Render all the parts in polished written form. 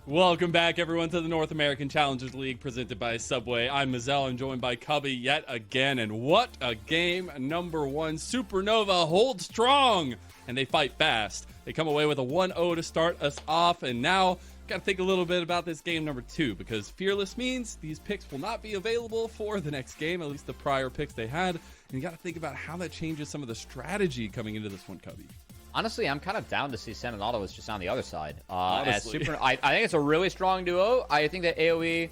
Welcome back, everyone, to the North American Challengers League presented by Subway. I'm Mazel. I'm joined by Cubby yet again. And what a game. Number one, Supernova hold strong. And they fight fast. They come away with a 1-0 to start us off. And now, got to think a little bit about this game number two. Because Fearless means these picks will not be available for the next game. At least the prior picks they had. And you got to think about how that changes some of the strategy coming into this one, Cubby. Honestly, I'm kind of down to see Sen and Auto is just on the other side. I think it's a really strong duo. I think that AOE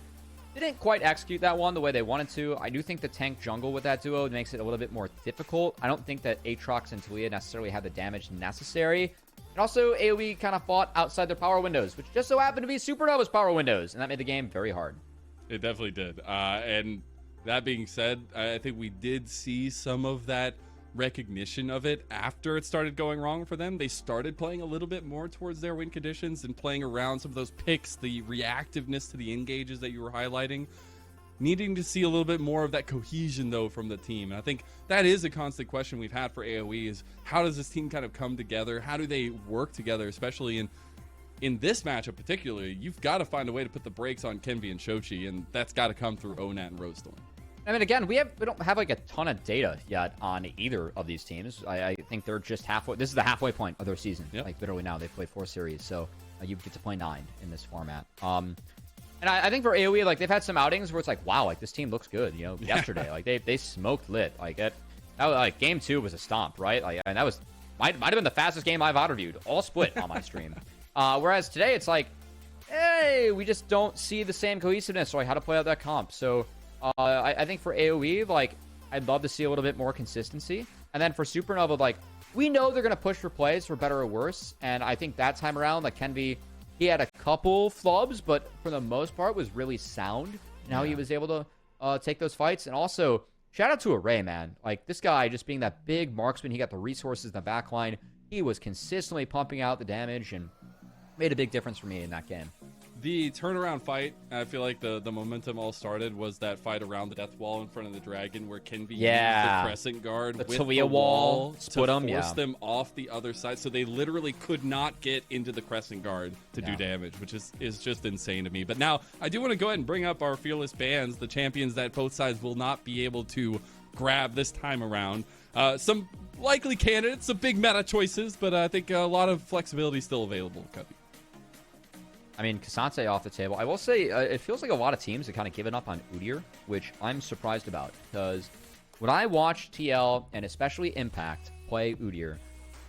didn't quite execute that one the way they wanted to. I do think the tank jungle with that duo makes it a little bit more difficult. I don't think that Aatrox and Talia necessarily had the damage necessary. And also, AOE kind of fought outside their power windows, which just so happened to be Supernova's power windows. And that made the game very hard. It definitely did. And that being said, I think we did see some of that recognition of it after it started going wrong for them. They started playing a little bit more towards their win conditions and playing around some of those picks, the reactiveness to the engages that you were highlighting. Needing to see a little bit more of that cohesion, though, from the team. And I think that is a constant question we've had for AOE is how does this team kind of come together? How do they work together, especially in this matchup particularly? You've got to find a way to put the brakes on Kenvi and Shochi, and that's got to come through Onat and Rosethorn. I mean, again, we don't have like a ton of data yet on either of these teams. I think they're just halfway. This is the halfway point of their season. Yep. Like literally now they've played 4 series, so you get to play 9 in this format. And I think for AOE, like they've had some outings where it's like, wow, like this team looks good. You know, yesterday, like they smoked lit. Like that was, like game 2 was a stomp, right? Like, and that was might have been the fastest game I've auto reviewed, all split on my stream. Whereas today it's like, hey, we just don't see the same cohesiveness or like how to play out that comp. So. I think for AOE, like, I'd love to see a little bit more consistency. And then for Supernova, like, we know they're going to push for plays for better or worse. And I think that time around, like, Kenvi, he had a couple flubs, but for the most part was really sound in how he was able to take those fights. And also, shout out to Array, man. Like, this guy just being that big marksman, he got the resources in the backline. He was consistently pumping out the damage and made a big difference for me in that game. The turnaround fight, I feel like the momentum all started was that fight around the death wall in front of the dragon where Kenvi used the crescent guard with Talia the wall split to force them off the other side. So they literally could not get into the crescent guard to do damage, which is just insane to me. But now I do want to go ahead and bring up our Fearless bands, the champions that both sides will not be able to grab this time around. Some likely candidates, some big meta choices, but I think a lot of flexibility still available, Cubby. I mean, Kasante off the table. I will say, it feels like a lot of teams have kind of given up on Udyr, which I'm surprised about. Because when I watch TL, and especially Impact, play Udyr,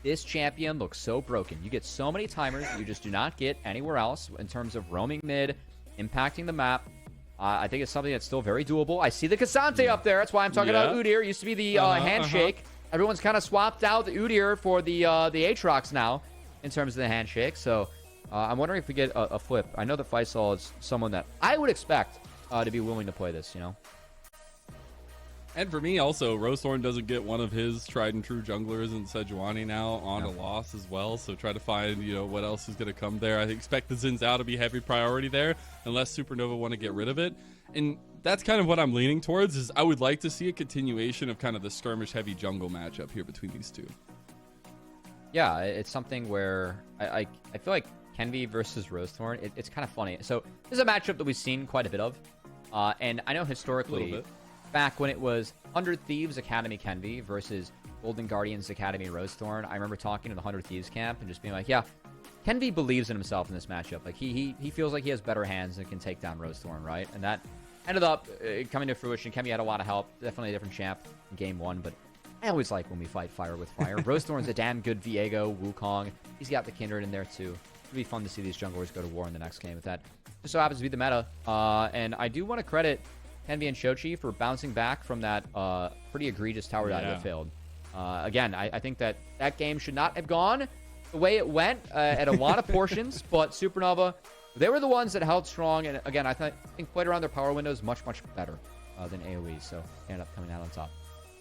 this champion looks so broken. You get so many timers that you just do not get anywhere else in terms of roaming mid, impacting the map. I think it's something that's still very doable. I see the Kasante up there. That's why I'm talking about Udyr. Used to be the handshake. Everyone's kind of swapped out the Udyr for the Aatrox now in terms of the handshake. So... I'm wondering if we get a flip. I know that Faisal is someone that I would expect to be willing to play this, you know? And for me, also, Rosethorn doesn't get one of his tried-and-true junglers in Sejuani now on a loss as well. So try to find, what else is going to come there. I expect the Xin Zhao to be heavy priority there, unless Supernova want to get rid of it. And that's kind of what I'm leaning towards, is I would like to see a continuation of kind of the skirmish-heavy jungle matchup here between these two. Yeah, it's something where I feel like Kenvi versus Rosethorn, it's kind of funny. So this is a matchup that we've seen quite a bit of. And I know historically, back when it was 100 Thieves Academy Kenvi versus Golden Guardians Academy Rosethorn, I remember talking to the 100 Thieves camp and just being like, yeah, Kenvi believes in himself in this matchup. Like he feels like he has better hands and can take down Rosethorn, right? And that ended up coming to fruition. Kenvi had a lot of help. Definitely a different champ in game 1, but I always like when we fight fire with fire. Rosethorn's a damn good Viego, Wukong. He's got the Kindred in there too. It'd be fun to see these junglers go to war in the next game if that just so happens to be the meta. And I do want to credit Kenvi and Shochi for bouncing back from that pretty egregious tower dive that failed. Again, I think that game should not have gone the way it went at a lot of portions, but Supernova, they were the ones that held strong. And again, I think played around their power windows much, much better than AOE. So they ended up coming out on top.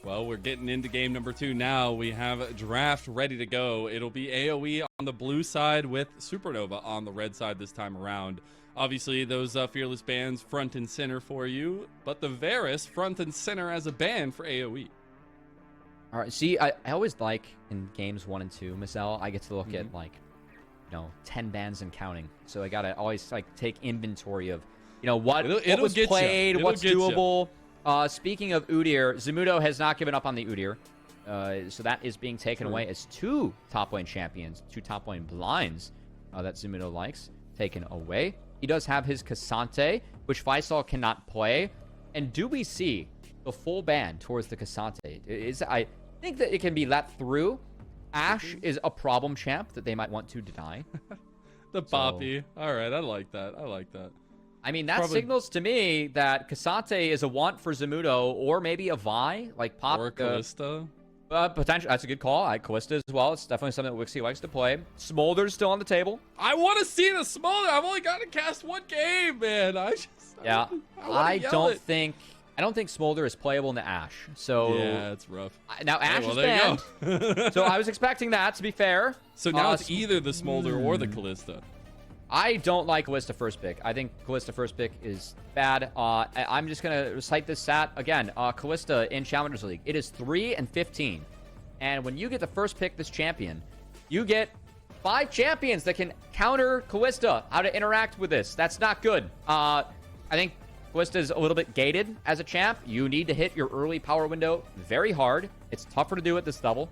Well, we're getting into game number 2 now. We have draft ready to go. It'll be AOE on the blue side with Supernova on the red side this time around. Obviously, those Fearless bands front and center for you, but the Varus front and center as a band for AOE. All right, see, I always like in games 1 and 2, Marcel, I get to look at, like, 10 bans and counting. So I gotta always like take inventory of, what was get played, ya. what's doable. Speaking of Udyr, Zamudo has not given up on the Udyr. So that is being taken away as 2 top lane champions, 2 top lane blinds that Zamudo likes, taken away. He does have his Cassante, which Faisal cannot play. And do we see the full ban towards the Cassante? I think that it can be let through. Ashe is a problem champ that they might want to deny. The Poppy. All right, I like that. I mean, that signals to me that Cassante is a want for Zamudo, or maybe a Vi, like Pop. Or Kalista. Potential. That's a good call. Kalista as well. It's definitely something that Wixie likes to play. Smolder's still on the table. I want to see the Smolder. I've only got to cast 1 game, man. I don't think Smolder is playable in the Ashe. So yeah, it's rough. Now Ashe is banned. So I was expecting that, to be fair. So now it's either the Smolder or the Kalista. I don't like Kalista first pick. I think Kalista first pick is bad. I'm just going to recite this stat again. Kalista in Challengers League, it is 3-15. And when you get the first pick this champion, you get 5 champions that can counter Kalista. How to interact with this. That's not good. I think Kalista is a little bit gated as a champ. You need to hit your early power window very hard. It's tougher to do at this level.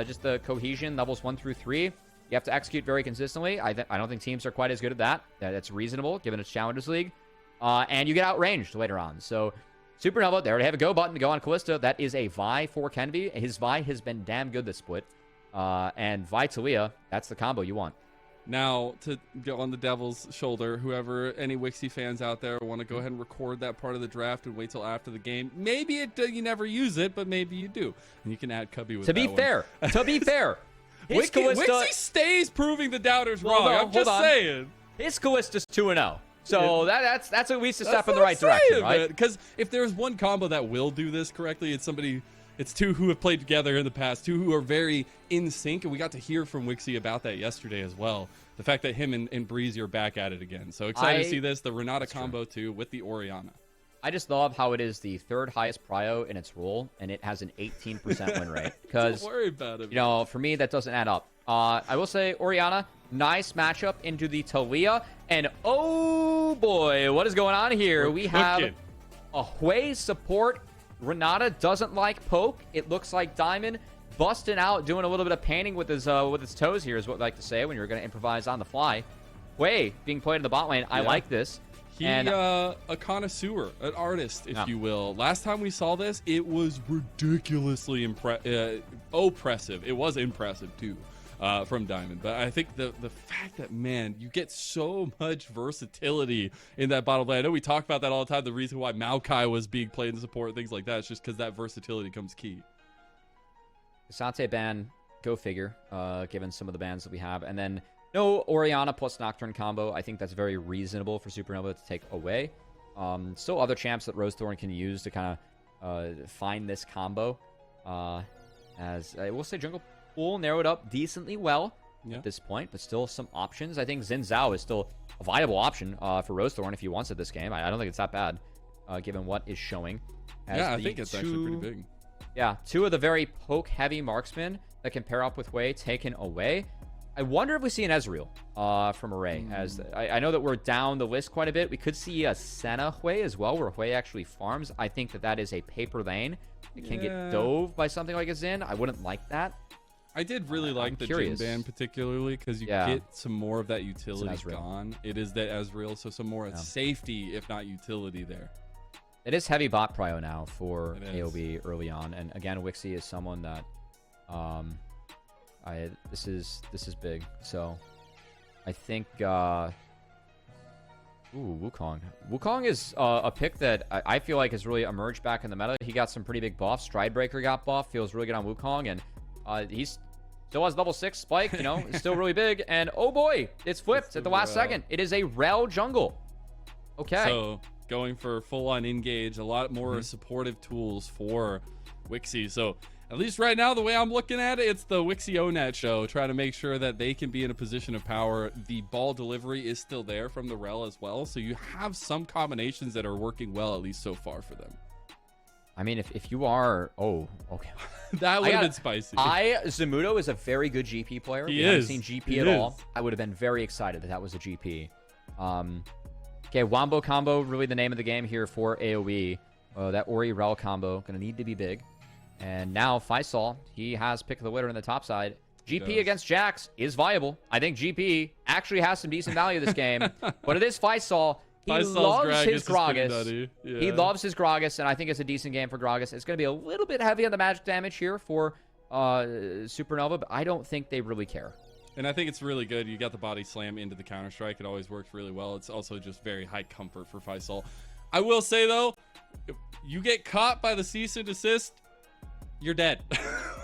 Just the cohesion, levels 1 through 3. You have to execute very consistently. I don't think teams are quite as good at that. That's reasonable, given it's Challengers League. And you get outranged later on. So, Supernova, they already have a go button to go on Kalista. That is a Vi for Kenvi. His Vi has been damn good this split. And Vi Talia, that's the combo you want. Now, to go on the devil's shoulder, any Wixie fans out there want to go ahead and record that part of the draft and wait till after the game. Maybe you never use it, but maybe you do. And you can add Cubby with that one. To be fair. Wixie stays proving the doubters wrong. I'm just saying. His Callista's 2-0. So that's at least a step in the right direction, right? Because if there's one combo that will do this correctly, it's 2 who have played together in the past, 2 who are very in sync, and we got to hear from Wixie about that yesterday as well. The fact that him and Breezy are back at it again. So excited to see this. The Renata combo too with the Orianna. I just love how it is the 3rd highest prio in its role, and it has an 18% win rate. Because, don't worry about it. For me, that doesn't add up. I will say, Orianna, nice matchup into the Talia. And, oh boy, what is going on here? We have a Hui support. Renata doesn't like poke. It looks like Diamond busting out, doing a little bit of painting with his toes here is what we like to say when you're going to improvise on the fly. Hui being played in the bot lane. I like this. A connoisseur, an artist, if you will. Last time we saw this, it was ridiculously oppressive. It was impressive, too, from Diamond. But I think the fact that, man, you get so much versatility in that bottom lane. I know we talk about that all the time. The reason why Maokai was being played in support, things like that, it's just because that versatility comes key. Cassante ban, go figure, given some of the bans that we have. And then no Orianna plus Nocturne combo. I think that's very reasonable for Supernova to take away. Still other champs that Rosethorn can use to kind of find this combo. As I will say, Jungle Pool narrowed up decently well at this point, but still some options. I think Xin Zhao is still a viable option for Rosethorn if he wants it this game. I don't think it's that bad, given what is showing. I think it's actually pretty big. Yeah, 2 of the very poke-heavy marksmen that can pair up with Hui taken away. I wonder if we see an Ezreal from Array. As I know that we're down the list quite a bit. We could see a Senna Hui as well, where Hui actually farms. I think that is a paper lane. It can get dove by something like a Xin. I wouldn't like that. I did really like the Jhin ban particularly because you get some more of that utility gone. It is that Ezreal, so some more safety, if not utility there. It is heavy bot prio now for AOE early on. And again, Wixie is someone that this is big. So I think Wukong. Wukong is a pick that I feel like has really emerged back in the meta. He got some pretty big buffs. Stridebreaker got buffed. Feels really good on Wukong. And he's still has level 6 spike, it's still really big. And oh boy, it's flipped at the last second. It is a Rel jungle. Okay. So going for full-on engage, a lot more supportive tools for Wixie. So at least right now, the way I'm looking at it, it's the Wixie ONET show, trying to make sure that they can be in a position of power. The ball delivery is still there from the Rel as well, so you have some combinations that are working well, at least so far for them. I mean, if you are... Oh, okay. That would have been spicy. Zamudo is a very good GP player. He we is. haven't seen GP at all. I would have been very excited that that was a GP. Okay, Wombo combo, really the name of the game here for AOE. That Ori Rel combo, going to need to be big. And now Faisal, he has pick of the winner in the top side. GP against Jax is viable. I think GP actually has some decent value this game. But it is Faisal. He loves his Gragas. Yeah. He loves his Gragas, and I think it's a decent game for Gragas. It's going to be a little bit heavy on the magic damage here for Supernova, but I don't think they really care. And I think it's really good. You got the body slam into the Counter-Strike. It always works really well. It's also just very high comfort for Faisal. I will say, though, if you get caught by the cease and desist, you're dead.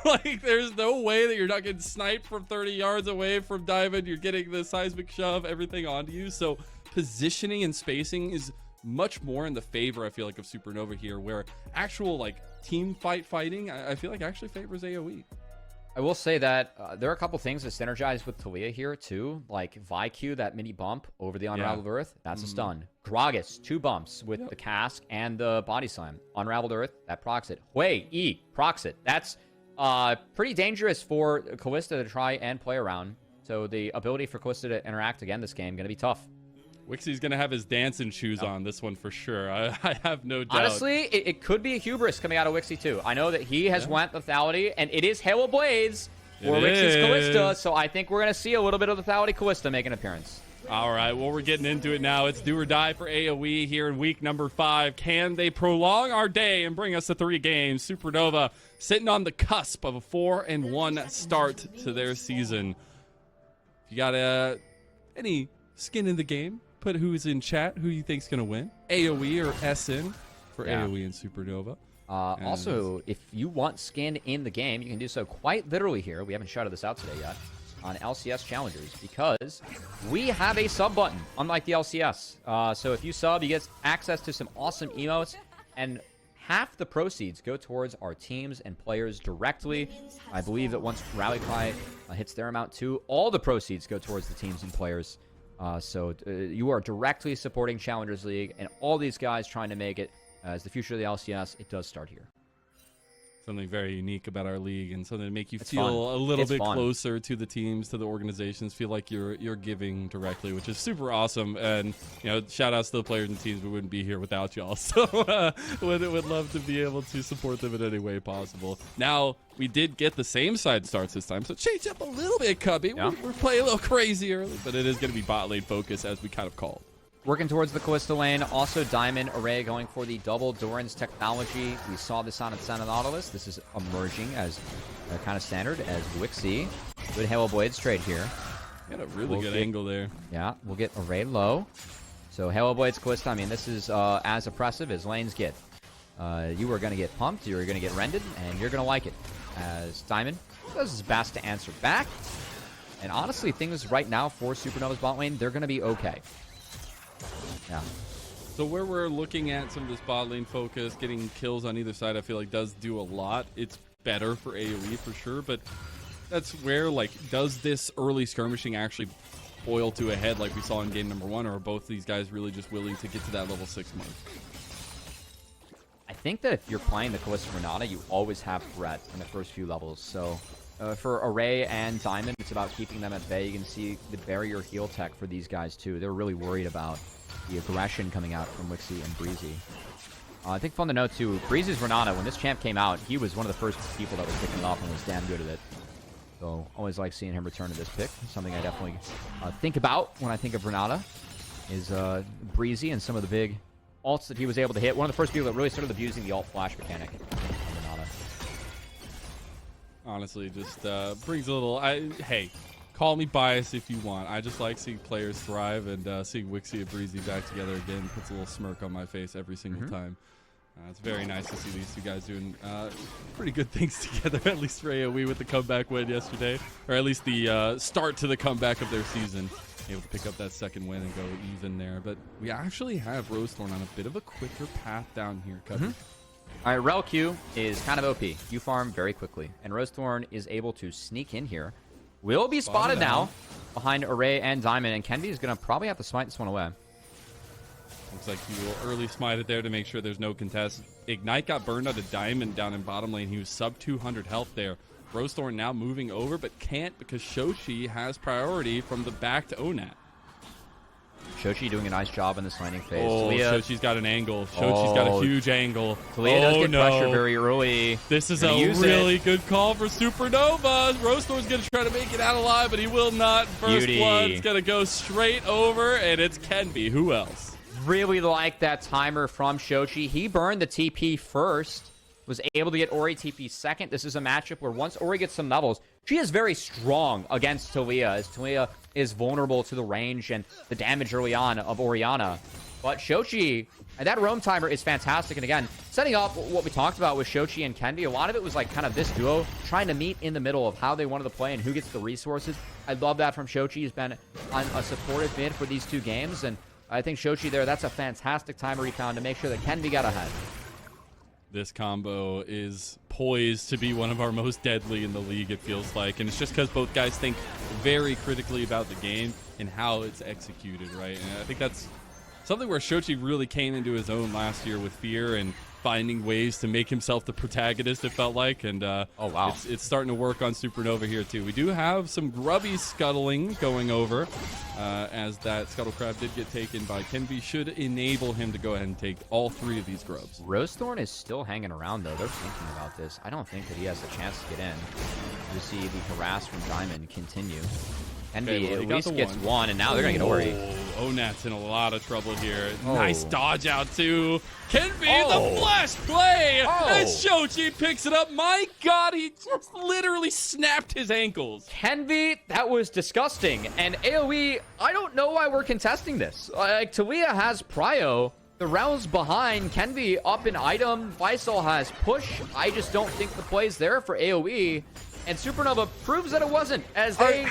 Like, there's no way that you're not getting sniped from 30 yards away from Diamond. You're getting the seismic shove, everything onto you. So positioning and spacing is much more in the favor, I feel like, of Supernova here, where actual, like, team fighting, I feel like actually favors AOE. I will say that there are a couple things that synergize with Taliyah here, too. Like ViQ, that mini bump over the Unraveled Earth, that's a stun. Gragas, 2 bumps with the cask and the body slam. Unraveled Earth, that procs it. Hui, E, procs it. That's pretty dangerous for Kalista to try and play around. So the ability for Kalista to interact again this game, going to be tough. Wixie's going to have his dancing shoes on this one for sure. I have no doubt. Honestly, it could be a hubris coming out of Wixie too. I know that he has went lethality, and it is Halo Blades for Wixie's Kalista, so I think we're going to see a little bit of lethality Kalista make an appearance. All right, well, we're getting into it now. It's do or die for AOE here in week number 5. Can they prolong our day and bring us to 3 games? Supernova sitting on the cusp of a 4-1 start to their season. If you got any skin in the game, put who's in chat, who you think's going to win. AOE or SN for AOE and Supernova. Also, if you want skin in the game, you can do so quite literally here. We haven't shouted this out today yet on LCS Challengers because we have a sub button, unlike the LCS. So if you sub, you get access to some awesome emotes, and half the proceeds go towards our teams and players directly. I believe that once Rally Cry hits their amount too, all the proceeds go towards the teams and players. So you are directly supporting Challengers League, and all these guys trying to make it as the future of the LCS. It does start here. Something very unique about our league, and something to make you feel a little bit closer to the teams, to the organizations, feel like you're giving directly, which is super awesome. And shout outs to the players and teams. We wouldn't be here without y'all. So would love to be able to support them in any way possible. Now we did get the same side starts this time, so change up a little bit, Cubby. Yeah. We're playing a little crazy early, but it is going to be bot lane focus as we kind of called. Working towards the Kalista lane. Also, Diamond Array going for the double Doran's technology. We saw this on Ascent and Nautilus. This is emerging as kind of standard as Wixie. Good Halo Blades trade here. Got a really good angle there. Yeah, we'll get Array low. So Halo Blades, Kalista, I mean, this is as oppressive as lanes get. You are going to get pumped, you're going to get rended, and you're going to like it. As Diamond does his best to answer back. And honestly, things right now for Supernova's bot lane, they're going to be okay. Yeah. So where we're looking at some of this bot lane focus, getting kills on either side, I feel like does do a lot. It's better for AoE for sure, but that's where, like, does this early skirmishing actually boil to a head like we saw in game number 1, or are both these guys really just willing to get to that level 6 mark? I think that if you're playing the Kalista Renata, you always have threat in the first few levels. So for Array and Diamond, it's about keeping them at bay. You can see the barrier heal tech for these guys too. They're really worried about the aggression coming out from Wixie and Breezy. I think fun to note too, Breezy's Renata, when this champ came out, he was one of the first people that was picking it up and was damn good at it. So always like seeing him return to this pick. Something I definitely think about when I think of Renata is Breezy and some of the big ults that he was able to hit. One of the first people that really started abusing the alt flash mechanic in Renata. Honestly, just brings a little... hey, call me biased if you want. I just like seeing players thrive, and seeing Wixie and Breezy back together again puts a little smirk on my face every single time. It's very nice to see these two guys doing pretty good things together, at least for AoE with the comeback win yesterday, or at least the start to the comeback of their season. Able to pick up that second win and go even there. But we actually have Rosethorn on a bit of a quicker path down here, Cubby. All right, Rel Q is kind of OP. You farm very quickly, and Rosethorn is able to sneak in here. Will be spotted now behind Array and Diamond, and Kenby is going to probably have to smite this one away. Looks like he will early smite it there to make sure there's no contest. Ignite got burned out of Diamond down in bottom lane. He was sub 200 health there. Rosethorn now moving over, but can't because Shochi has priority from the back to Onat. Shochi doing a nice job in this landing phase. Oh, Shochi's got an angle. Shochi's got a huge angle. Talia does get pressure very early. This is a really good call for Supernova. Rosethorn's going to try to make it out alive, but he will not. First blood's going to go straight over, and it's Kenby. Who else? Really like that timer from Shochi. He burned the TP first. Was able to get Ori TP second. This is a matchup where once Ori gets some levels, she is very strong against Talia, as Talia is vulnerable to the range and the damage early on of Orianna. But Shochi, and that roam timer is fantastic. And again, setting up what we talked about with Shochi and Kenby, a lot of it was like kind of this duo trying to meet in the middle of how they wanted to play and who gets the resources. I love that from Shochi. He's been on a supportive mid for these two games. And I think Shochi there, that's a fantastic timer he found to make sure that Kenby got ahead. This combo is poised to be one of our most deadly in the league, it feels like. And it's just because both guys think very critically about the game and how it's executed, right? And I think that's something where Shochi really came into his own last year with Fear and finding ways to make himself the protagonist, it felt like. And oh, wow. It's starting to work on Supernova here, too. We do have some grubby scuttling going over, as that Scuttle Crab did get taken by Kenby. Should enable him to go ahead and take all three of these grubs. Rosethorn is still hanging around, though. They're thinking about this. I don't think that he has a chance to get in. You see the harass from Diamond continue. Kenby at least gets one, and now they're going to get Ori. Onat's in a lot of trouble here. Nice dodge out, too. Kenby, the flash play! And Shochi picks it up. My God, he just literally snapped his ankles. Kenby, that was disgusting. And AOE, I don't know why we're contesting this. Like, Talia has prio. The round's behind. Kenby up in item. Faisal has push. I just don't think the play's there for AOE. And Supernova proves that it wasn't, as they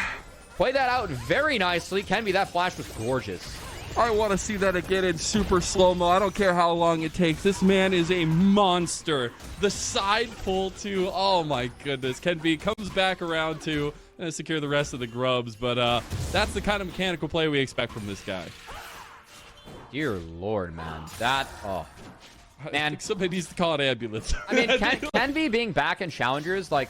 play that out very nicely. Kenby, that flash was gorgeous. I want to see that again in super slow-mo. I don't care how long it takes. This man is a monster. The side pull, too. Oh, my goodness. Kenby comes back around to secure the rest of the grubs. But that's the kind of mechanical play we expect from this guy. Dear Lord, man. That, man. Somebody needs to call an ambulance. I mean, Kenby being back in Challengers, like,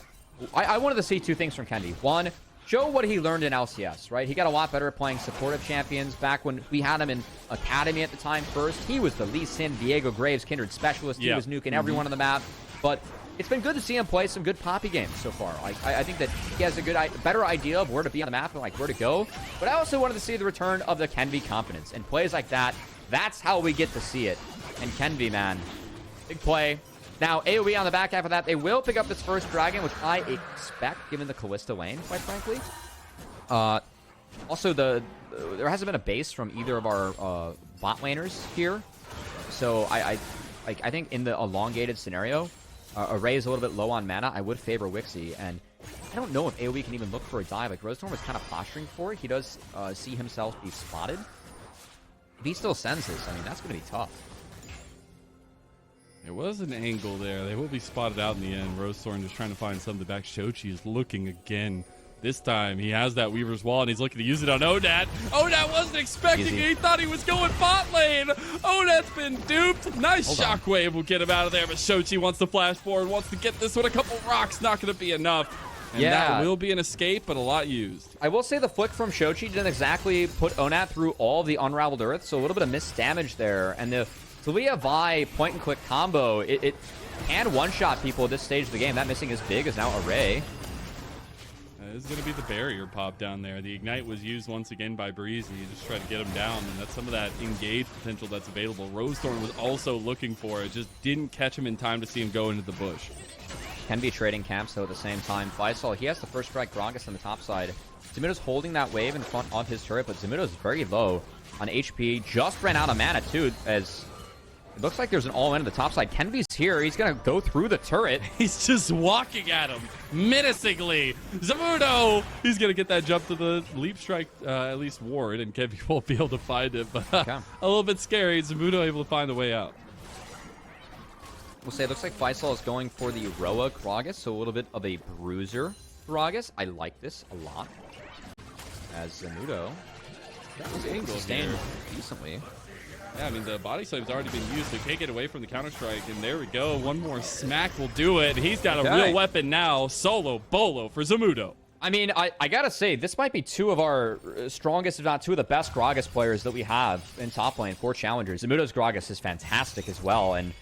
I wanted to see two things from Kenby. One, show what he learned in LCS, right? He got a lot better at playing supportive champions. Back when we had him in Academy at the time first, he was the Lee Sin, Diego Graves, Kindred specialist. He was nuking everyone on the map. But it's been good to see him play some good Poppy games so far. Like, I think that he has a better idea of where to be on the map and like where to go. But I also wanted to see the return of the Kenby confidence. And plays like that, that's how we get to see it. And Kenby, man, big play. Now, AOE on the back half of that, they will pick up this first dragon, which I expect, given the Callista lane, quite frankly. Also, there hasn't been a base from either of our bot laners here. So, I think in the elongated scenario, Array is a little bit low on mana. I would favor Wixie, and I don't know if AOE can even look for a dive. Like, Rosethorn was kind of posturing for it. He does see himself be spotted. If he still sends this, I mean, that's going to be tough. It was an angle there. They will be spotted out in the end. Rosethorn just trying to find something back. Shochi is looking again. This time, he has that Weaver's Wall, and he's looking to use it on Onat. Onat wasn't expecting it. He thought he was going bot lane. Onat's been duped. Nice shockwave will get him out of there, but Shochi wants to flash forward, wants to get this with a couple rocks. Not going to be enough. And that will be an escape, but a lot used. I will say the flick from Shochi didn't exactly put Onat through all the Unraveled Earth, so a little bit of missed damage there. And the Talia Vi point-and-click combo, it can one-shot people at this stage of the game. That missing is big is now Array. This is going to be the barrier pop down there. The Ignite was used once again by Breezy. Just try to get him down, and that's some of that engage potential that's available. Rosethorn was also looking for it. Just didn't catch him in time to see him go into the bush. Can be trading camps, though, at the same time. Faisal, he has the first strike Gragas on the top side. Zamido's holding that wave in front of his turret, but Zamido's very low on HP. Just ran out of mana, too, as it looks like there's an all-in on the top side. Kenby's here. He's going to go through the turret. He's just walking at him menacingly. Zamido, he's going to get that jump to the leap strike, at least ward, and Kenby won't be able to find it. But a little bit scary. Zamido able to find a way out. We'll say it looks like Faisal is going for the Roa Gragas, so a little bit of a bruiser Gragas. I like this a lot. As Zamido sustained decently. Yeah, I mean, the body slam's already been used. They can't get away from the counter-strike, and there we go. One more smack will do it. He's got a real weapon now. Solo bolo for Zamudo. I mean, I gotta say, this might be two of our strongest, if not two of the best Gragas players that we have in top lane for Challengers. Zamudo's Gragas is fantastic as well, and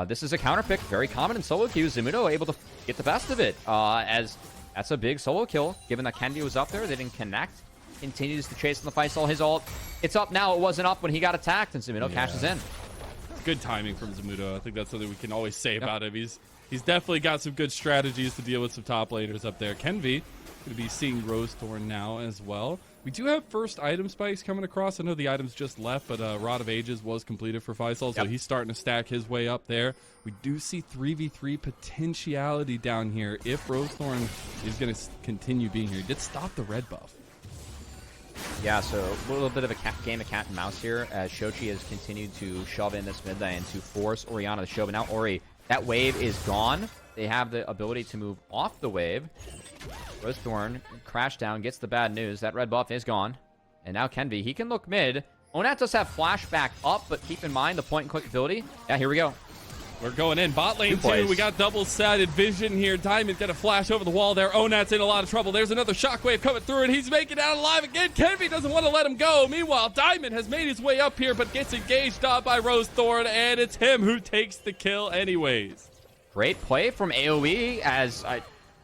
this is a counter pick, very common in solo queues. Zamudo able to get the best of it, as that's a big solo kill. Given that Kenvi was up there, they didn't connect. Continues to chase in the Faisal. His ult, it's up now. It wasn't up when he got attacked, and Zamudo cashes in. Good timing from Zamudo. I think that's something we can always say about him. He's definitely got some good strategies to deal with some top laners up there. Kenvi going to be seeing Rosethorn now as well. We do have first item spikes coming across. I know the items just left, but Rod of Ages was completed for Faisal, so he's starting to stack his way up there. We do see 3v3 potentiality down here if Rosethorn is going to continue being here. He did stop the red buff. Yeah, so a little bit of a game of cat and mouse here as Shochi has continued to shove in this mid lane to force Orianna to show. But now Ori, that wave is gone. They have the ability to move off the wave. Rosethorn crash down, gets the bad news. That red buff is gone. And now Kenvi, he can look mid. Onat does have flashback up, but keep in mind the point and click ability. Yeah, here we go. We're going in. Bot lane 2. We got double-sided vision here. Diamond's got a flash over the wall there. Onat's in a lot of trouble. There's another shockwave coming through, and he's making it out alive again. Kenvi doesn't want to let him go. Meanwhile, Diamond has made his way up here, but gets engaged on by Rosethorn, and it's him who takes the kill anyways. Great play from AOE as... I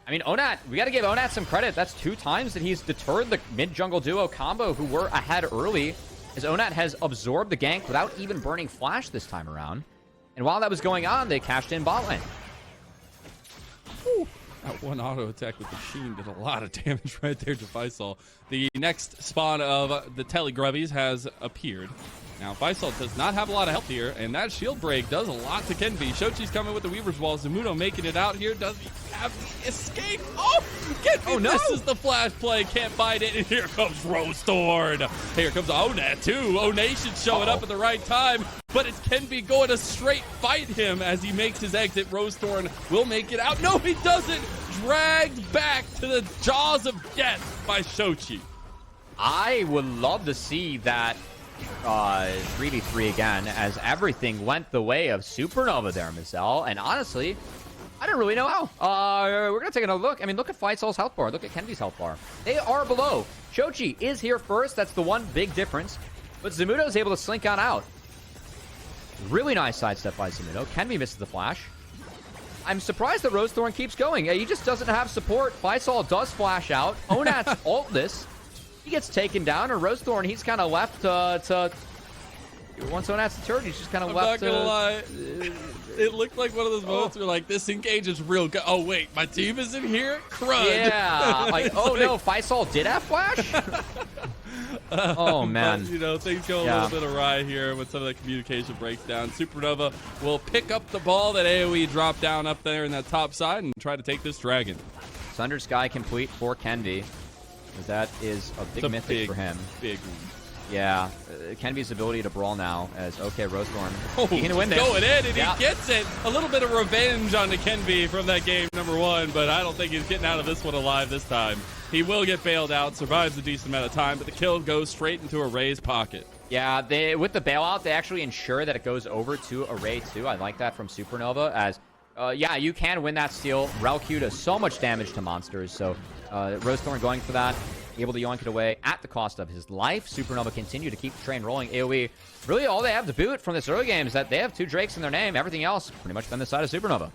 mean, Onat, we got to give Onat some credit. That's 2 times that he's deterred the mid-jungle duo combo who were ahead early, as Onat has absorbed the gank without even burning flash this time around. And while that was going on, they cashed in bot lane. Whew. That one auto attack with the Sheen did a lot of damage right there to Faisal. The next spawn of the Telegrubbies has appeared. Now, Faisal does not have a lot of health here, and that shield break does a lot to Kenvi. Shochi's coming with the Weaver's Wall. Zamudo making it out here. Does he have the escape? Oh, Kenvi misses the flash play. Can't find it, and here comes Rosethorn. Here comes Onat, too. Onation showing up at the right time, but it's Kenvi going to straight fight him as he makes his exit. Rosethorn will make it out. No, he doesn't. Dragged back to the jaws of death by Shochi. I would love to see that 3v3 again, as everything went the way of Supernova there, Mizel. And honestly, I don't really know how. We're going to take another look. I mean, look at Faisal's health bar. Look at Kenvi's health bar. They are below. Shochi is here first. That's the one big difference. But Zamudo is able to slink on out. Really nice sidestep by Zamudo. Kenvi misses the flash. I'm surprised that Rosethorn keeps going. He just doesn't have support. Faisal does flash out. Onat's ultless. He gets taken down, and Rosethorn, he's kind of left to... Once Onat's deterred, he's just kind of left I'm not gonna lie. It looked like one of those moments where, like, this engage is real good. Oh, wait, my team is in here? Crud. Yeah. Like, oh, no, Faisal did have flash? Oh, man. But, you know, things go a little bit awry here when some of that communication breaks down. Supernova will pick up the ball that AOE dropped down up there in that top side and try to take this dragon. Sunder Sky complete for Kenvi. That is a big mythic for him. Big one. Yeah, Kenvi's ability to brawl now as, okay, Rosethorn, he can win this. Going in, and he gets it. A little bit of revenge on the Kenvi from that game number 1, but I don't think he's getting out of this one alive this time. He will get bailed out, survives a decent amount of time, but the kill goes straight into Array's pocket. Yeah, with the bailout, they actually ensure that it goes over to Array too. I like that from Supernova as, yeah, you can win that steal. Rel Q does so much damage to monsters, so Rosethorn going for that, able to yoink it away at the cost of his life. Supernova continue to keep the train rolling. AOE, really all they have to boot from this early game is that they have 2 Drakes in their name. Everything else pretty much been the side of Supernova.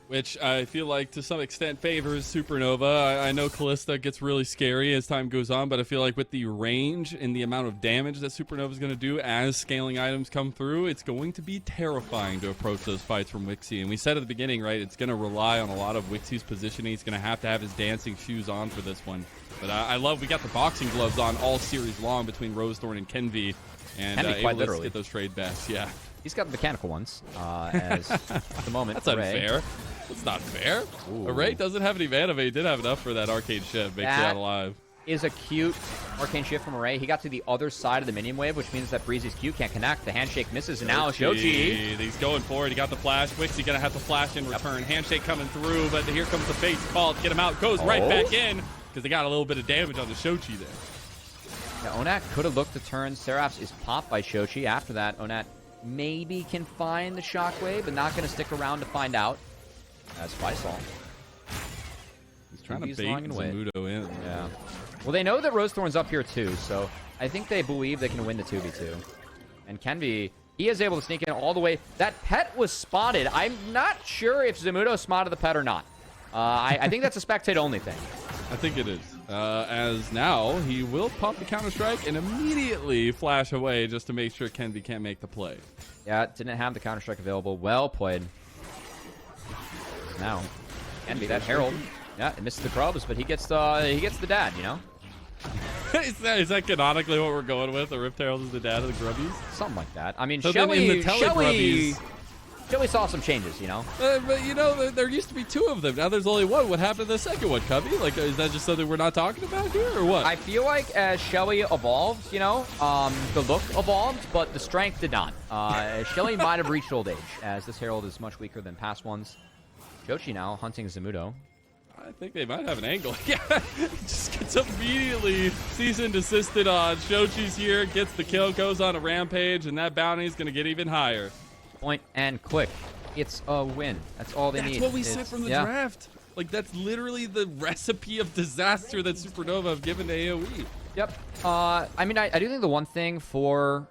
Which I feel like to some extent favors Supernova. I know Callista gets really scary as time goes on, but I feel like with the range and the amount of damage that Supernova is going to do as scaling items come through, it's going to be terrifying to approach those fights from Wixie. And we said at the beginning, right, it's going to rely on a lot of Wixie's positioning. He's going to have his dancing shoes on for this one. But I love we got the boxing gloves on all series long between Rosethorn and Kenvi. And able to get those trade backs, yeah. He's got the mechanical ones as at the moment. That's unfair. That's not fair. Ooh. Array doesn't have any mana, but he did have enough for that arcane shift. Makes it out alive. Is a cute arcane shift from Array. He got to the other side of the minion wave, which means that Breezy's Q can't connect. The handshake misses, and now Shochi. He's going for it. He got the flash. Wixie gonna have to flash in return. Handshake coming through, but here comes the face call. Get him out. Goes right back in because they got a little bit of damage on the Shochi there. Yeah, Onat could have looked to turn. Seraph's is popped by Shochi. After that, Onat maybe can find the Shockwave, but not going to stick around to find out. That's Faisal. He's trying to bait Zamudo in. Yeah. Well, they know that Rosethorn's up here too, so I think they believe they can win the 2v2. And Kenby, he is able to sneak in all the way. That pet was spotted. I'm not sure if Zamudo spotted the pet or not. I think that's a spectate-only thing. I think it is. As now, he will pop the Counter-Strike and immediately flash away just to make sure Kenby can't make the play. Yeah, didn't have the Counter-Strike available. Well played. Now, Kenby, that Herald. Yeah, it misses the Krubs, but he gets the dad, you know? is that canonically what we're going with? The Rift Herald is the dad of the Grubbies? Something like that. I mean, so Shelly saw some changes, you know? But, you know, there used to be 2 of them. Now there's only 1. What happened to the second one, Cubby? Like, is that just something we're not talking about here, or what? I feel like as Shelly evolved, you know, the look evolved, but the strength did not. Shelly might have reached old age, as this Herald is much weaker than past ones. Jochi now hunting Zamudo. I think they might have an angle. Yeah, just gets immediately cease and desisted on. Shochi's here, gets the kill, goes on a rampage, and that bounty is going to get even higher. Point and click. It's a win. That's all they need. That's what we said from the draft. Like, that's literally the recipe of disaster that Supernova have given to AOE. Yep. I mean, I do think the one thing for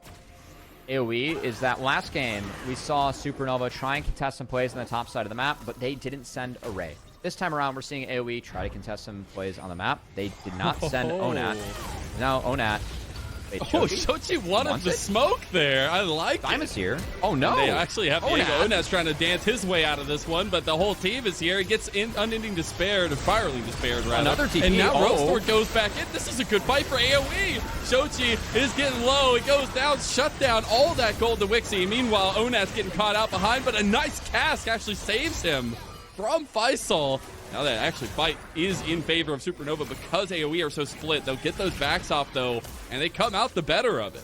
AOE is that last game, we saw Supernova try and contest some plays on the top side of the map, but they didn't send Array. This time around, we're seeing AOE try to contest some plays on the map. They did not send Onat. Now Onat. Wait, Shochi wanted the smoke there. I like Diamond's it. here. Oh, no. And they actually have the angle. Onat's trying to dance his way out of this one, but the whole team is here. He gets unending despair, spiraling despair, rather. Another TP. And now Rosethorn goes back in. This is a good fight for AOE. Shochi is getting low. It goes down, shut down all that gold to Wixie. Meanwhile, Onat's getting caught out behind, but a nice cask actually saves him from Faisal. Now that actually fight is in favor of Supernova because AOE are so split. They'll get those backs off, though, and they come out the better of it.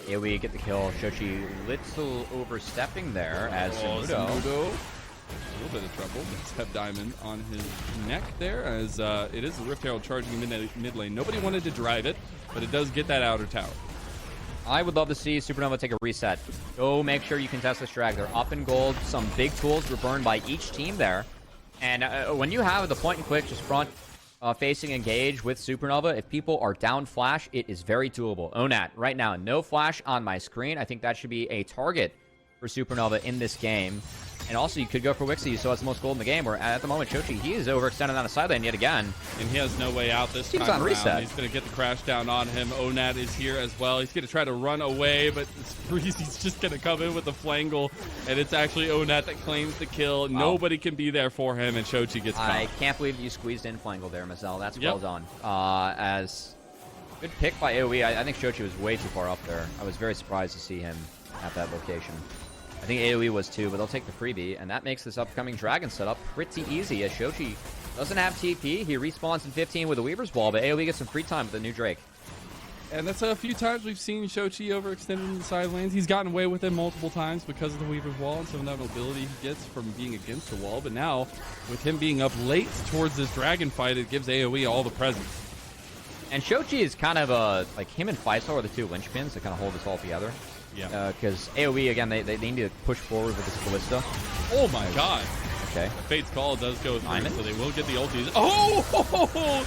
AOE get the kill. Shochi little overstepping there as Zamudo. A little bit of trouble. Let's have Diamond on his neck there as it is the Rift Herald charging mid lane. Nobody wanted to drive it, but it does get that outer tower. I would love to see Supernova take a reset. Go make sure you contest this drag. They're up in gold. Some big tools were burned by each team there. And when you have the point and click just front facing engage with Supernova, if people are down flash, it is very doable. Onat, right now, no flash on my screen. I think that should be a target for Supernova in this game. And also, you could go for Wixie, so it's the most gold in the game, where at the moment, Shochi, he is overextended on the side lane yet again. And he has no way out this time on reset. He's going to get the crash down on him. Onat is here as well. He's going to try to run away, but Breezy's just going to come in with the flangle, and it's actually Onat that claims the kill. Wow. Nobody can be there for him, and Shochi gets caught. I can't believe you squeezed in flangle there, Mazel. That's well done. As good pick by AOE. I think Shochi was way too far up there. I was very surprised to see him at that location. I think AOE was too, but they'll take the freebie, and that makes this upcoming Dragon setup pretty easy, as Shochi doesn't have TP. He respawns in 15 with a Weaver's Wall, but AOE gets some free time with the new Drake. And that's a few times we've seen Shochi overextended in the side lanes. He's gotten away with it multiple times because of the Weaver's Wall and some of that mobility he gets from being against the wall. But now, with him being up late towards this Dragon fight, it gives AOE all the presents. And Shochi is kind of like him and Faisal are the two linchpins that kind of hold this all together. Yeah. Because AOE, again, they need to push forward with this Ballista. Oh my god. Okay. Fate's Call does go through, so they will get the ultis. Oh!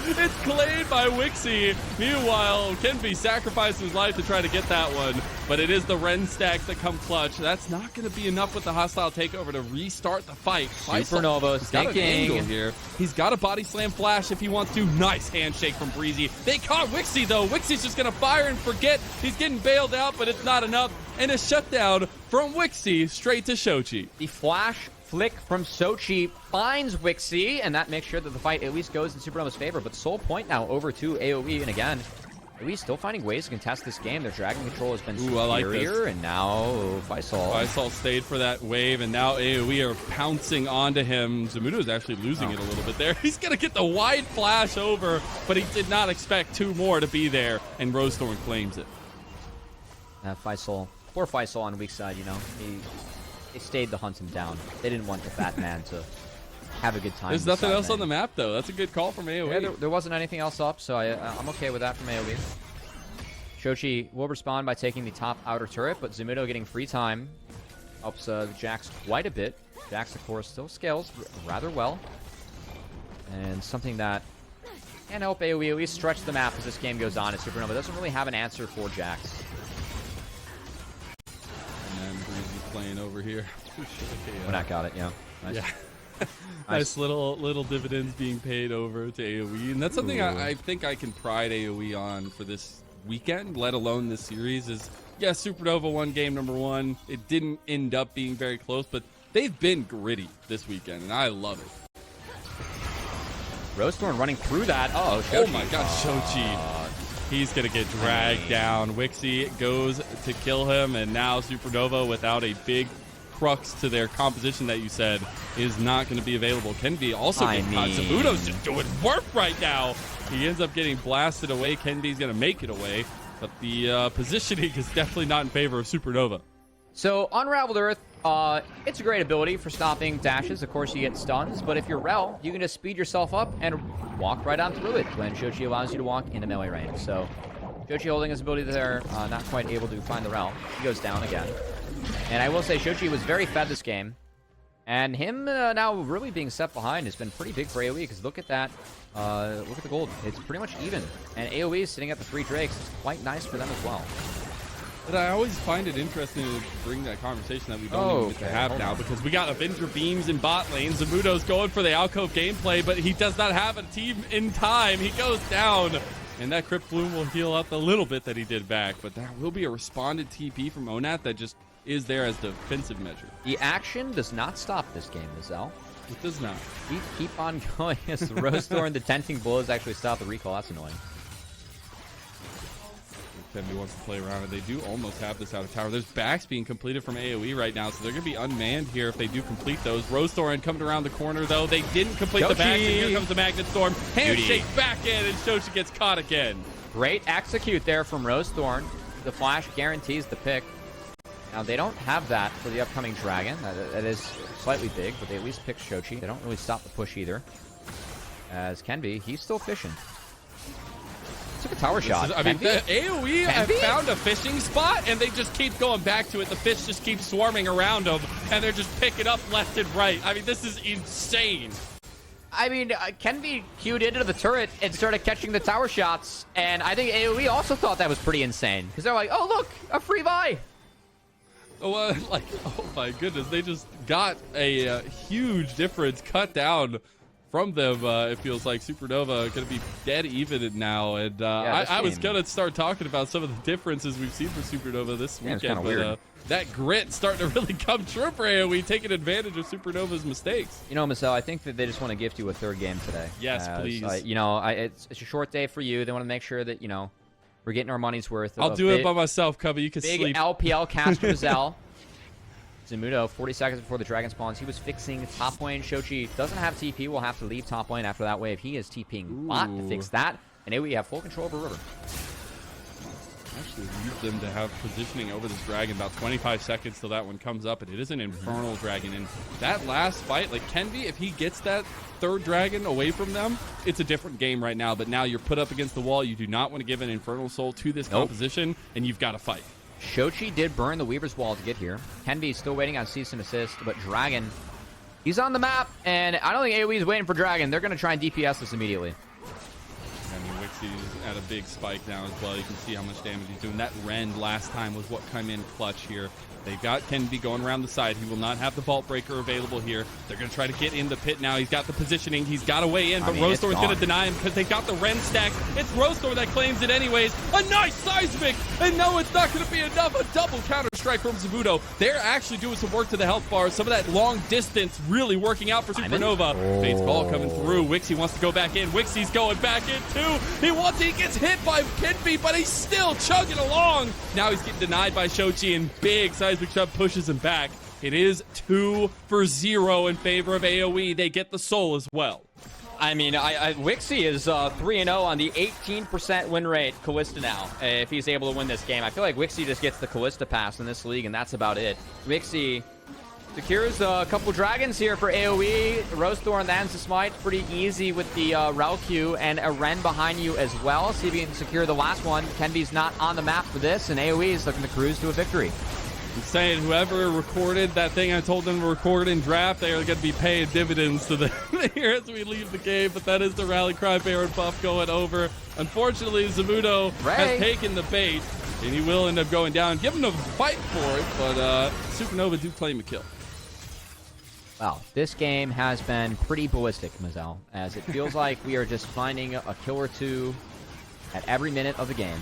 It's claimed by Wixie. Meanwhile, Kenby sacrificed his life to try to get that one, but it is the Ren stacks that come clutch. That's not going to be enough with the hostile takeover to restart the fight. Supernova stinking here. He's got a body slam flash if he wants to. Nice handshake from Breezy. They caught Wixie, though. Wixie's just going to fire and forget. He's getting bailed out, but it's not enough. And a shutdown from Wixie straight to Shochi. The flash flick from Shochi finds Wixie, and that makes sure that the fight at least goes in Supernova's favor. But Soul Point now over to AOE, and again, AOE still finding ways to contest this game. Their dragon control has been superior, and now Faisal stayed for that wave, and now AOE are pouncing onto him. Zamudo is actually losing it a little bit there. He's going to get the wide flash over, but he did not expect two more to be there, and Rosethorn claims it. Faisal, poor Faisal on weak side, you know. They stayed to hunt him down. They didn't want the fat man to have a good time. There's nothing else on the map, though. That's a good call from AOE. Yeah, there wasn't anything else up, so I'm okay with that from AOE. Shochi will respond by taking the top outer turret, but Zumudo getting free time helps Jax quite a bit. Jax, of course, still scales rather well. And something that can help AOE at least stretch the map as this game goes on, is Supernova doesn't really have an answer for Jax. And then Breezy playing over here. When I got it, yeah. Nice. Yeah. Nice little dividends being paid over to AOE. And that's something I think I can pride AOE on for this weekend, let alone this series, is, yes, Supernova won game number 1. It didn't end up being very close, but they've been gritty this weekend, and I love it. Rosethorn running through that. Uh-oh, Shochi. Oh my god, Shochi. He's going to get dragged down. Wixie goes to kill him, and now Supernova, without a big crux to their composition that you said, is not going to be available. Kenby also getting caught. Zabuto's just doing work right now. He ends up getting blasted away. Kenby's going to make it away, but the positioning is definitely not in favor of Supernova. So, Unraveled Earth, it's a great ability for stopping dashes. Of course, you get stuns, but if you're Rel, you can just speed yourself up and walk right on through it when Shochi allows you to walk into melee range. So, Shochi holding his ability there, not quite able to find the Rel. He goes down again. And I will say, Shochi was very fed this game. And him now really being set behind has been pretty big for AoE, because look at that. Look at the gold. It's pretty much even. And AoE sitting at the 3 Drakes is quite nice for them as well. But I always find it interesting to bring that conversation that we don't even get to have now, because we got Avenger Beams in bot lane. Zamudo's going for the alcove gameplay, but he does not have a team in time. He goes down, and that Crypt Bloom will heal up the little bit that he did back, but there will be a responded TP from Onat that just is there as defensive measure. The action does not stop this game, Mizel. It does not. Keep on going as the Rosethorn, the tenting blows actually stop the recall. That's annoying. Kenby wants to play around, and they do almost have this out of tower. There's backs being completed from AoE right now, so they're going to be unmanned here if they do complete those. Rosethorn coming around the corner, though. They didn't complete the back, and here comes the Magnet Storm. Handshake back in, and Shochi gets caught again. Great execute there from Rosethorn. The flash guarantees the pick. Now, they don't have that for the upcoming Dragon. That is slightly big, but they at least pick Shochi. They don't really stop the push either. As Kenby, he's still fishing. Took a tower shot. I mean, the AoE have found a fishing spot, and they just keep going back to it. The fish just keep swarming around them, and they're just picking up left and right. I mean, this is insane. I mean, Kenby queued into the turret and started catching the tower shots, and I think AoE also thought that was pretty insane, because they're like, oh, look, a free buy. Oh, oh my goodness, they just got a huge difference cut down from them. It feels like Supernova going to be dead even now, and I was going to start talking about some of the differences we've seen for Supernova this weekend, but that grit starting to really come true for AoE, taking advantage of Supernova's mistakes. You know, Marcel, I think that they just want to gift you a 3rd game today. Yes, please. It's a short day for you. They want to make sure that, we're getting our money's worth. I'll do it by myself, Cubby. You can big sleep. LPL caster Zel. Zamudo, 40 seconds before the Dragon spawns. He was fixing top lane. Shochi doesn't have TP. Will have to leave top lane after that wave. He is TPing bot to fix that. And now we have full control over River. Actually leaves them to have positioning over this Dragon. About 25 seconds till that one comes up, and it is an Infernal Dragon. And that last fight, like Kenby, if he gets that 3rd Dragon away from them, it's a different game right now. But now you're put up against the wall. You do not want to give an Infernal Soul to this composition, and you've got to fight. Shochi did burn the Weaver's Wall to get here. Kenby's still waiting on cease and assist, but Dragon, he's on the map, and I don't think AoE is waiting for Dragon. They're going to try and DPS this immediately. I mean, Wixie's at a big spike now as well. You can see how much damage he's doing. That Rend last time was what came in clutch here. They've got Kenby going around the side. He will not have the Vault Breaker available here. They're going to try to get in the pit now. He's got the positioning. He's got a way in, but Rosethorn's going to deny him because they got the Rend stack. It's Rosethorn that claims it anyways. A nice seismic, and no, it's not going to be enough. A double counter strike from Zabudo. They're actually doing some work to the health bar. Some of that long distance really working out for Supernova. Fate's Call coming through. Wixie wants to go back in. Wixie's going back in too. He gets hit by Kenby, but he's still chugging along. Now he's getting denied by Shochi, and big seismic shove pushes him back. It is 2-0 in favor of AoE. They get the soul as well. I mean, Wixie is 3-0 on the 18% win rate Callista now, if he's able to win this game. I feel like Wixie just gets the Callista pass in this league, and that's about it. Wixie Secures a couple dragons here for AOE. Rosethorn lands the smite pretty easy with the Rel Q, and a Ren behind you as well. See if you can secure the last one. Kenby's not on the map for this, and AOE is looking to cruise to a victory. I'm saying whoever recorded that thing I told them to record in draft, they are going to be paying dividends to them here as we leave the game. But that is the rally cry Baron buff going over. Unfortunately, Zamudo has taken the bait, and he will end up going down. Give him a fight for it, but Supernova do claim a kill. Wow, this game has been pretty ballistic, Mazel, as it feels like we are just finding a kill or two at every minute of the game.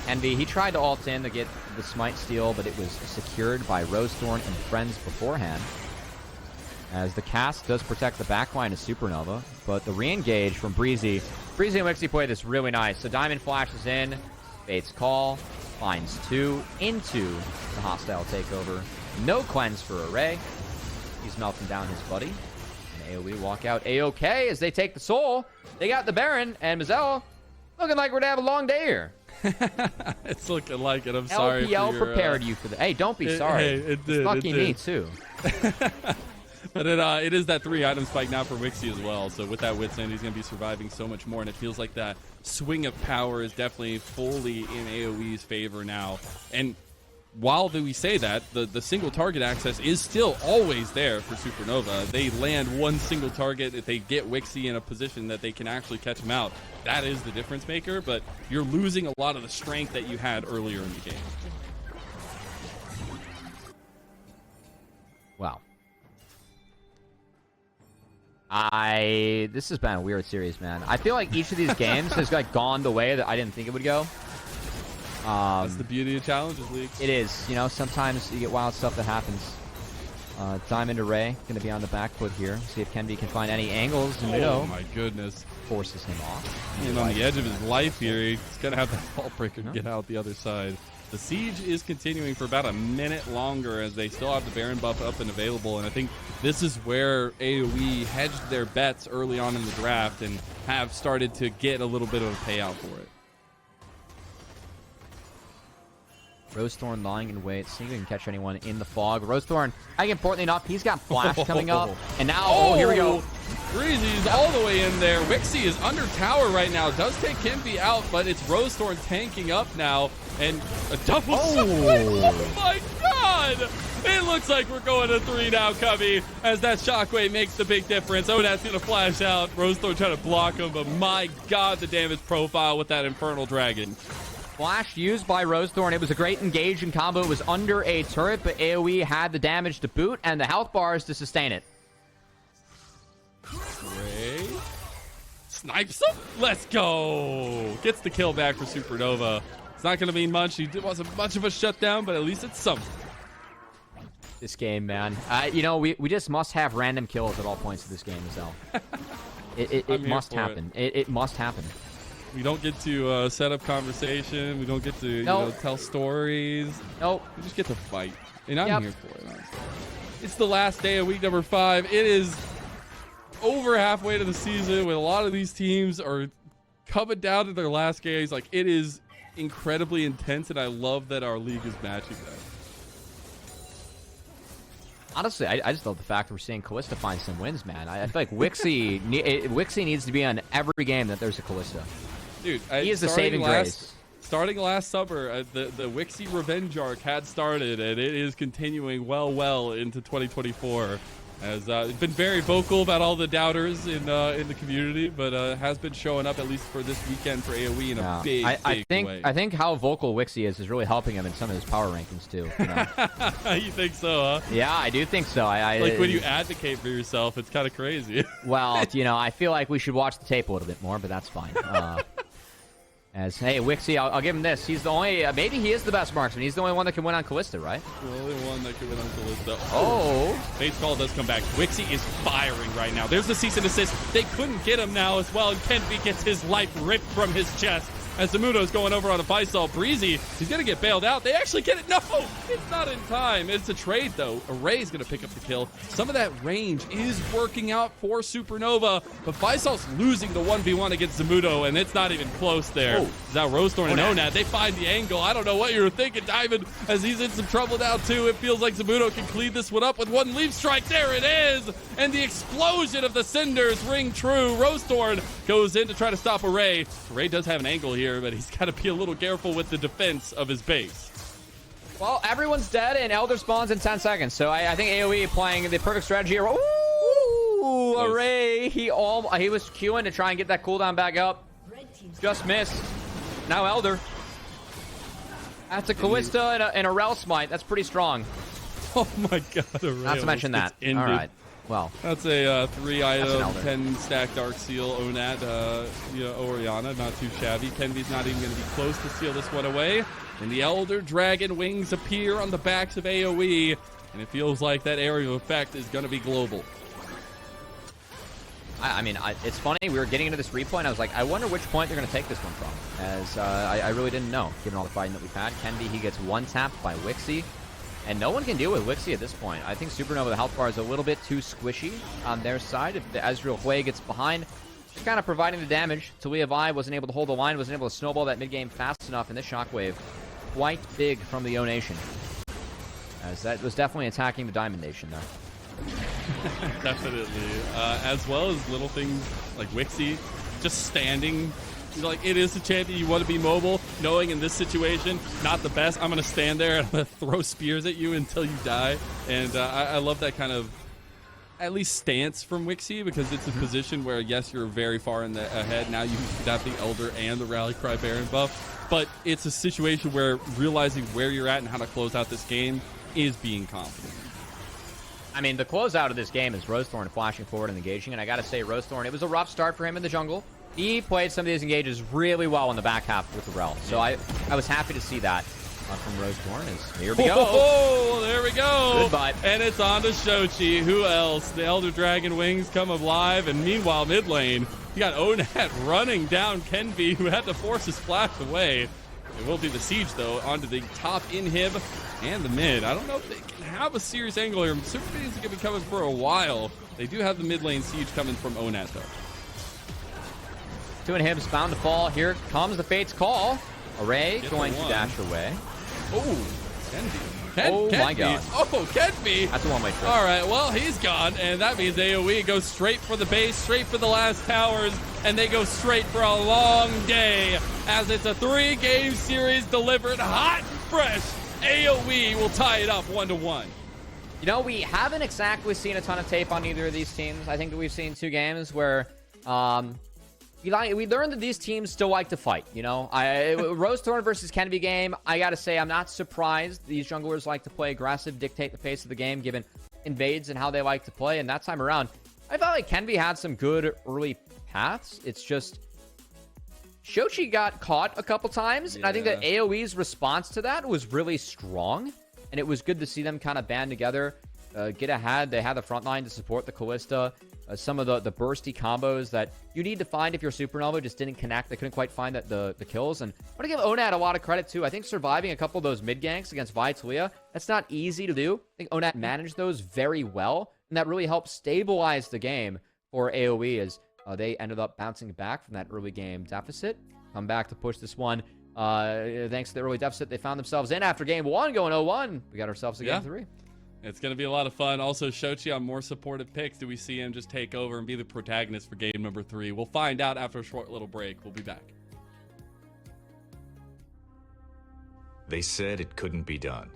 Envy, he tried to ult in to get the smite steal, but it was secured by Rosethorn and friends beforehand. As the cast does protect the backline of Supernova, but the re-engage from Breezy. Breezy and Wixie play this really nice. So Diamond flashes in, baits call, finds 2 into the hostile takeover. No cleanse for Array. He's melting down his buddy. And AoE walk out A-OK as they take the soul. They got the Baron, and Mazel looking like we're going to have a long day here. It's looking like it. I'm sorry. LPL prepared you for that. Hey, don't be sorry. Hey, it did. It's lucky me, too. But it is that 3-item spike now for Wixie as well. So with that Wit's End, he's going to be surviving so much more. And it feels like that swing of power is definitely fully in AoE's favor now. And while we say that, the single target access is still always there for Supernova. They land one single target. If they get Wixie in a position that they can actually catch him out, that is the difference maker. But you're losing a lot of the strength that you had earlier in the game. Wow. This has been a weird series, man. I feel like each of these games has like gone the way that I didn't think it would go. That's the beauty of Challengers League. It is. You know, sometimes you get wild stuff that happens. Diamond Array going to be on the back foot here. See if Kenby can find any angles. Oh, my goodness. Forces him off. And on the edge of his life here, he's going to have that fault breaker get out the other side. The siege is continuing for about a minute longer as they still have the Baron buff up and available. And I think this is where AoE hedged their bets early on in the draft and have started to get a little bit of a payout for it. Rosethorn lying in wait, seeing if he can catch anyone in the fog. Rosethorn, I think importantly enough, he's got flash coming up. And now, here we go. Breezy's all the way in there. Wixie is under tower right now. Does take Kenby out, but it's Rosethorn tanking up now. And a double shockwave. Oh my god! It looks like we're going to 3 now, Cubby, as that shockwave makes the big difference. Odad's going to flash out. Rosethorn trying to block him, but my god, the damage profile with that Infernal Dragon. Flash used by Rosethorn. It was a great engage and combo. It was under a turret, but AoE had the damage to boot and the health bars to sustain it. Great. Snipes him. Let's go. Gets the kill back for Supernova. It's not going to mean much. He wasn't much of a shutdown, but at least it's something. This game, man. You know, we just must have random kills at all points of this game as well. It must happen. It must happen. We don't get to set up conversation. We don't get to you know, tell stories. Nope. We just get to fight. And I'm here for it, honestly. It's the last day of week number 5. It is over halfway to the season when a lot of these teams are coming down to their last games. Like, it is incredibly intense, and I love that our league is matching that. Honestly, I just love the fact that we're seeing Kalista find some wins, man. I feel like Wixie needs to be on every game that there's a Kalista. Dude, he is the saving grace. Starting last summer, the Wixie Revenge arc had started, and it is continuing well into 2024. Has been very vocal about all the doubters in the community, but has been showing up at least for this weekend for AoE in a big way. I think how vocal Wixie is really helping him in some of his power rankings too. You know? You think so, huh? Yeah, I do think so. Like when you advocate for yourself, it's kind of crazy. Well, you know, I feel like we should watch the tape a little bit more, but that's fine. Hey, Wixie, I'll give him this. He's the only, maybe he is the best marksman. He's the only one that can win on Kalista, right? The only one that can win on Kalista. Oh. Fate's Call does come back. Wixie is firing right now. There's the cease and desist. They couldn't get him now as well, and Kenby gets his life ripped from his chest. as Zamudo's going over on a Faisal. Breezy, he's going to get bailed out. They actually get it. No, it's not in time. It's a trade, though. Array's going to pick up the kill. Some of that range is working out for Supernova, but Faisal's losing the 1v1 against Zamudo, and it's not even close there. It's now Rosethorn and Onat. They find the angle. I don't know what you were thinking, Diamond, as he's in some trouble now, too. It feels like Zamudo can clean this one up with one leaf strike. There it is, and the explosion of the cinders ring true. Rosethorn goes in to try to stop Array. Array does have an angle here, but he's got to be a little careful with the defense of his base. Well, everyone's dead, and Elder spawns in 10 seconds, so I think AOE playing the perfect strategy here. Ooh, Array, he was queuing to try and get that cooldown back up. Just missed. Now Elder. That's a Callista and a Rel Smite. That's pretty strong. Oh my god, Array. Not to mention that. All right. Well, that's a 3-item, 10-stack Dark Seal, Onat, Orianna, not too shabby. Kenvy's not even going to be close to seal this one away. And the Elder Dragon wings appear on the backs of AOE, and it feels like that area of effect is going to be global. I mean, it's funny. We were getting into this replay, and I was like, I wonder which point they're going to take this one from, as I really didn't know, given all the fighting that we've had. Kenvy, he gets one-tapped by Wixie. And no one can deal with Wixie at this point. I think Supernova, the health bar, is a little bit too squishy on their side. If the Ezreal Hui gets behind, just kind of providing the damage. Talia Vi wasn't able to hold the line, wasn't able to snowball that mid-game fast enough, and this shockwave, quite big from the O Nation. As that was definitely attacking the Diamond Nation, though. Definitely. As well as little things like Wixie just standing. Like, it is a chance that you want to be mobile, knowing in this situation, not the best. I'm going to stand there and I'm going to throw spears at you until you die. And I love that kind of, at least, stance from Wixie, because it's a position where, yes, you're very far in the ahead. Now you have the Elder and the Rally Cry Baron buff. But it's a situation where realizing where you're at and how to close out this game is being confident. I mean, the closeout of this game is Rosethorn flashing forward and engaging. And I got to say, Rosethorn, it was a rough start for him in the jungle. He played some of these engages really well in the back half with the Rel. So I was happy to see that from Rosethorn. Here we go. Oh, there we go. Goodbye. And it's on to Shochi. Who else? The Elder Dragon wings come alive. And meanwhile, mid lane, you got Onat running down Kenvy, who had to force his flash away. It will be the siege, though, onto the top inhib and the mid. I don't know if they can have a serious angle here. Super Minions are going to be coming for a while. They do have the mid lane siege coming from Onat, though. 2 inhibs bound to fall. Here comes the Fate's call. Array going to dash away. Oh, Kenvy. Oh my god. Oh, Kenvy. That's a one-way trip. All right, well, he's gone, and that means AOE goes straight for the base, straight for the last towers, and they go straight for a long day, as it's a 3-game series delivered hot and fresh. AOE will tie it up 1-1. You know, we haven't exactly seen a ton of tape on either of these teams. I think that we've seen 2 games where we learned that these teams still like to fight, you know. Rosethorn versus Kenvy game, I gotta say, I'm not surprised. These junglers like to play aggressive, dictate the pace of the game, given invades and how they like to play. And that time around, I felt like Kenvy had some good early paths. It's just Shochi got caught a couple times, and I think that AOE's response to that was really strong. And it was good to see them kind of band together, get ahead. They had the front line to support the Callista. Some of the bursty combos that you need to find if you're Supernova just didn't connect. They couldn't quite find the kills. And I want to give Onat a lot of credit, too. I think surviving a couple of those mid ganks against Talia, that's not easy to do. I think Onat managed those very well, and that really helped stabilize the game for AOE as they ended up bouncing back from that early game deficit. Come back to push this one. Thanks to the early deficit they found themselves in after game 1 going 0-1. We got ourselves a game 3. It's going to be a lot of fun. Also, Shochi on more supportive picks. Do we see him just take over and be the protagonist for game number 3? We'll find out after a short little break. We'll be back. They said it couldn't be done.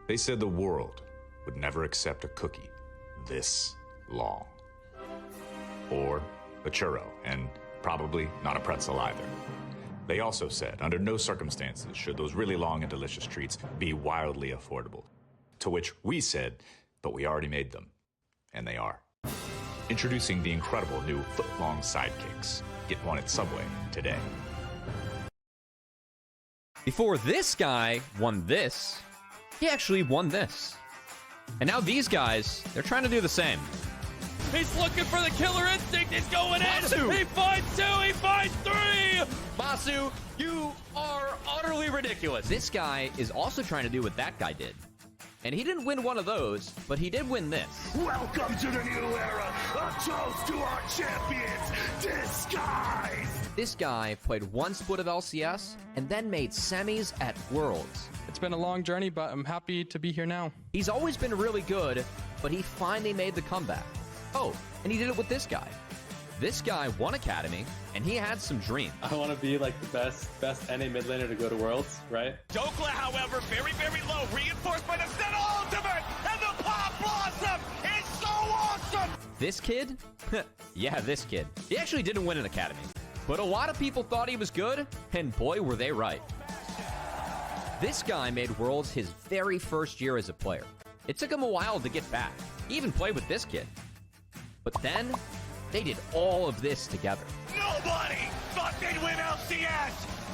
They said the world would never accept a cookie this long. Or a churro, and probably not a pretzel either. They also said, under no circumstances should those really long and delicious treats be wildly affordable. To which we said, but we already made them. And they are. Introducing the incredible new foot-long sidekicks. Get one at Subway today. Before this guy won this, he actually won this. And now these guys, they're trying to do the same. He's looking for the killer instinct. He's going Masu. in. He finds 2. He finds 3. Masu, you are utterly ridiculous. This guy is also trying to do what that guy did. And he didn't win one of those, but he did win this. Welcome to the new era. A toast to our champions, Disguise. This guy played one split of LCS and then made semis at Worlds. It's been a long journey, but I'm happy to be here now. He's always been really good, but he finally made the comeback. Oh, and he did it with this guy. This guy won Academy, and he had some dreams. I want to be like the best NA mid laner to go to Worlds, right? Dokla, however, very, very low. Reinforced by the Senna ultimate, and the Pop Blossom is so awesome! This kid? Yeah, this kid. He actually didn't win an Academy, but a lot of people thought he was good, and boy, were they right. This guy made Worlds his very first year as a player. It took him a while to get back. He even played with this kid. But then, they did all of this together. Nobody thought they'd win LCS!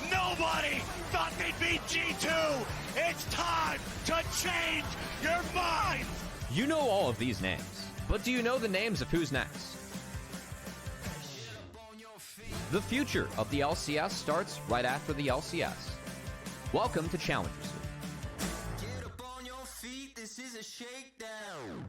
Nobody thought they'd beat G2! It's time to change your mind! You know all of these names, but do you know the names of who's next? The future of the LCS starts right after the LCS. Welcome to Challengers League. Get up on your feet, this is a shakedown.